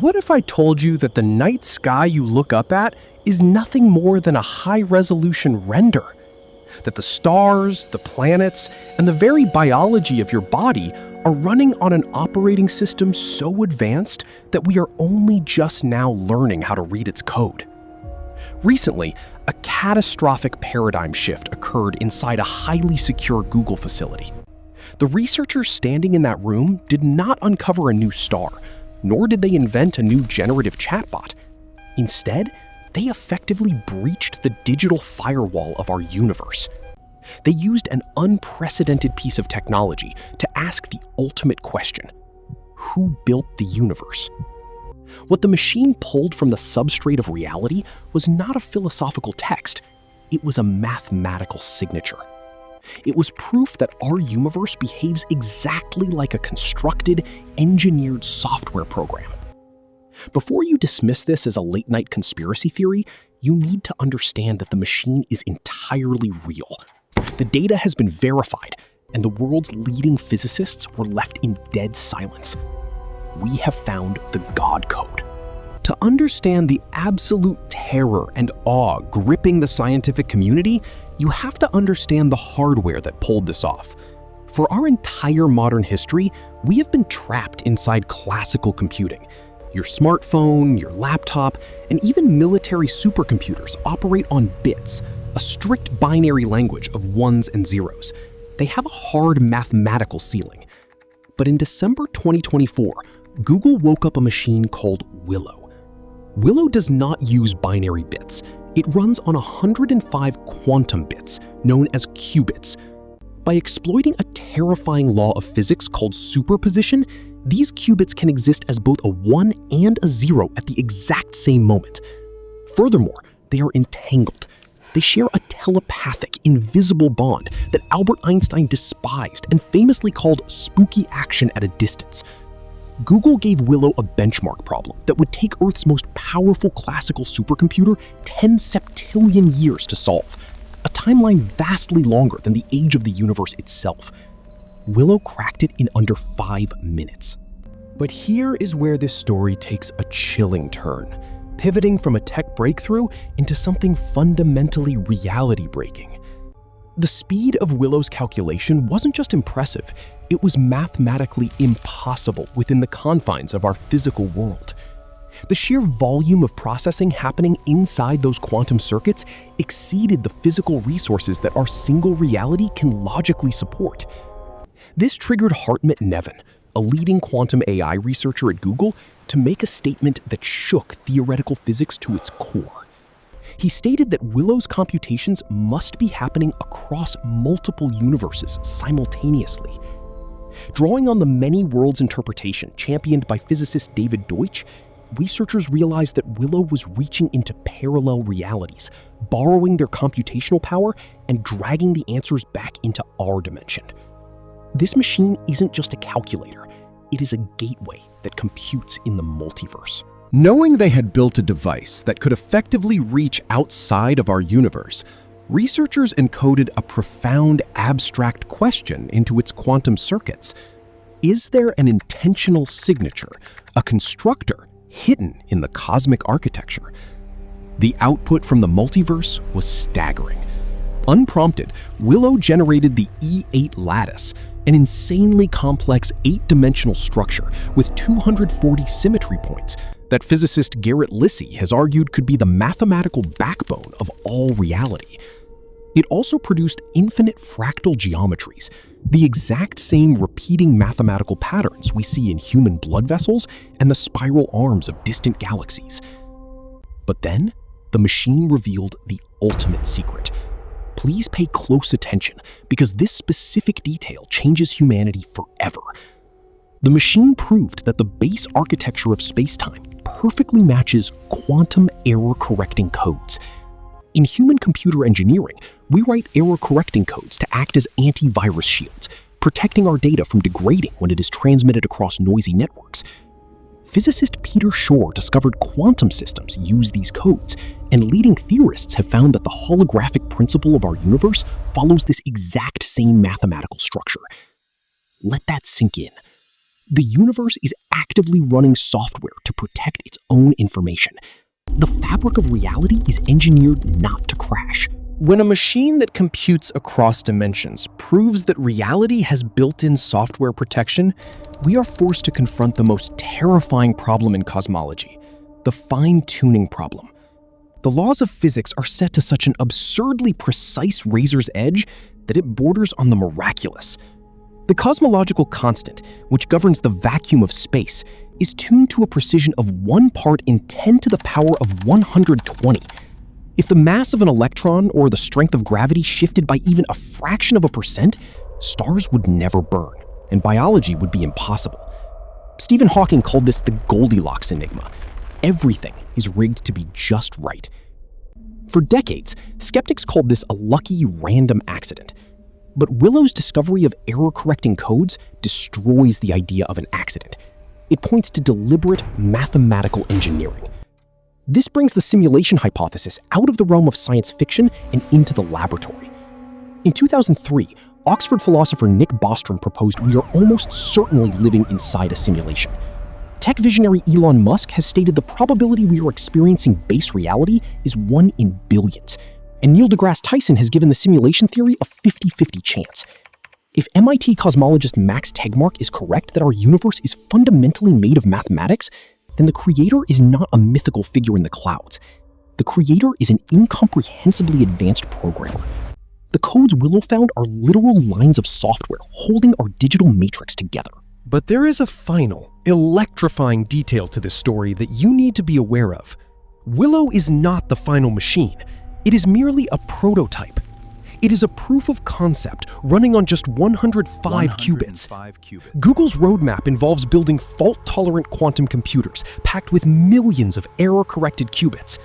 What if I told you that the night sky you look up at is nothing more than a high-resolution render? That the stars, the planets, and the very biology of your body are running on an operating system so advanced that we are only just now learning how to read its code. Recently, a catastrophic paradigm shift occurred inside a highly secure Google facility. The researchers standing in that room did not uncover a new star, nor did they invent a new generative chatbot. Instead, they effectively breached the digital firewall of our universe. They used an unprecedented piece of technology to ask the ultimate question: who built the universe? What the machine pulled from the substrate of reality was not a philosophical text, it was a mathematical signature. It was proof that our universe behaves exactly like a constructed, engineered software program. Before you dismiss this as a late-night conspiracy theory, you need to understand that the machine is entirely real. The data has been verified, and the world's leading physicists were left in dead silence. We have found the God Code. To understand the absolute terror and awe gripping the scientific community, you have to understand the hardware that pulled this off. For our entire modern history, we have been trapped inside classical computing. Your smartphone, your laptop, and even military supercomputers operate on bits, a strict binary language of ones and zeros. They have a hard mathematical ceiling. But in December 2024, Google woke up a machine called Willow. Willow does not use binary bits. It runs on 105 quantum bits, known as qubits. By exploiting a terrifying law of physics called superposition, these qubits can exist as both a 1 and a 0 at the exact same moment. Furthermore, they are entangled. They share a telepathic, invisible bond that Albert Einstein despised and famously called spooky action at a distance. Google gave Willow a benchmark problem that would take Earth's most powerful classical supercomputer 10 septillion years to solve, a timeline vastly longer than the age of the universe itself. Willow cracked it in under 5 minutes. But here is where this story takes a chilling turn, pivoting from a tech breakthrough into something fundamentally reality-breaking. The speed of Willow's calculation wasn't just impressive, it was mathematically impossible within the confines of our physical world. The sheer volume of processing happening inside those quantum circuits exceeded the physical resources that our single reality can logically support. This triggered Hartmut Neven, a leading quantum AI researcher at Google, to make a statement that shook theoretical physics to its core. He stated that Willow's computations must be happening across multiple universes simultaneously. Drawing on the many worlds interpretation championed by physicist David Deutsch, researchers realized that Willow was reaching into parallel realities, borrowing their computational power and dragging the answers back into our dimension. This machine isn't just a calculator, it is a gateway that computes in the multiverse. Knowing they had built a device that could effectively reach outside of our universe, researchers encoded a profound abstract question into its quantum circuits. Is there an intentional signature, a constructor, hidden in the cosmic architecture? The output from the multiverse was staggering. Unprompted, Willow generated the E8 Lattice, an insanely complex 8-dimensional structure with 240 symmetry points that physicist Garrett Lissy has argued could be the mathematical backbone of all reality. It also produced infinite fractal geometries, the exact same repeating mathematical patterns we see in human blood vessels and the spiral arms of distant galaxies. But then, the machine revealed the ultimate secret. Please pay close attention, because this specific detail changes humanity forever. The machine proved that the base architecture of space-time perfectly matches quantum error-correcting codes. In human computer engineering, we write error-correcting codes to act as antivirus shields, protecting our data from degrading when it is transmitted across noisy networks. Physicist Peter Shor discovered quantum systems use these codes, and leading theorists have found that the holographic principle of our universe follows this exact same mathematical structure. Let that sink in. The universe is actively running software to protect its own information. The fabric of reality is engineered not to crash. When a machine that computes across dimensions proves that reality has built-in software protection, we are forced to confront the most terrifying problem in cosmology, the fine-tuning problem. The laws of physics are set to such an absurdly precise razor's edge that it borders on the miraculous. The cosmological constant, which governs the vacuum of space, is tuned to a precision of 1 part in 10 to the power of 120. If the mass of an electron or the strength of gravity shifted by even a fraction of a percent, stars would never burn, and biology would be impossible. Stephen Hawking called this the Goldilocks enigma. Everything is rigged to be just right. For decades, skeptics called this a lucky random accident. But Willow's discovery of error-correcting codes destroys the idea of an accident. It points to deliberate mathematical engineering. This brings the simulation hypothesis out of the realm of science fiction and into the laboratory. In 2003, Oxford philosopher Nick Bostrom proposed we are almost certainly living inside a simulation. Tech visionary Elon Musk has stated the probability we are experiencing base reality is 1 in billions, and Neil deGrasse Tyson has given the simulation theory a 50-50 chance. If MIT cosmologist Max Tegmark is correct that our universe is fundamentally made of mathematics, then the creator is not a mythical figure in the clouds. The creator is an incomprehensibly advanced programmer. The codes Willow found are literal lines of software holding our digital matrix together. But there is a final, electrifying detail to this story that you need to be aware of. Willow is not the final machine. It is merely a prototype. It is a proof of concept running on just 105 qubits. Google's roadmap involves building fault-tolerant quantum computers packed with millions of error-corrected qubits.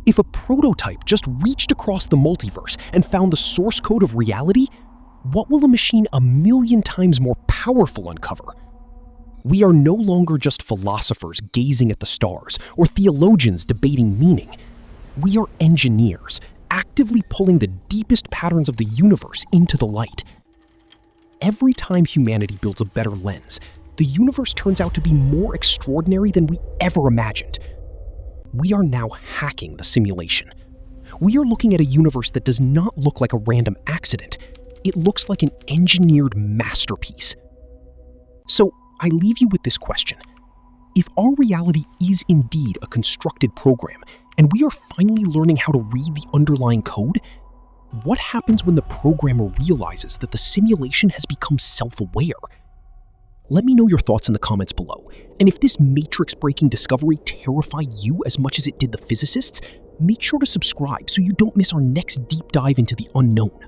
If a prototype just reached across the multiverse and found the source code of reality, what will a machine 1,000,000 times more powerful uncover? We are no longer just philosophers gazing at the stars or theologians debating meaning. We are engineers, actively pulling the deepest patterns of the universe into the light. Every time humanity builds a better lens, the universe turns out to be more extraordinary than we ever imagined. We are now hacking the simulation. We are looking at a universe that does not look like a random accident. It looks like an engineered masterpiece. So I leave you with this question. If our reality is indeed a constructed program, and we are finally learning how to read the underlying code, what happens when the programmer realizes that the simulation has become self-aware? Let me know your thoughts in the comments below, and if this matrix-breaking discovery terrified you as much as it did the physicists, make sure to subscribe so you don't miss our next deep dive into the unknown.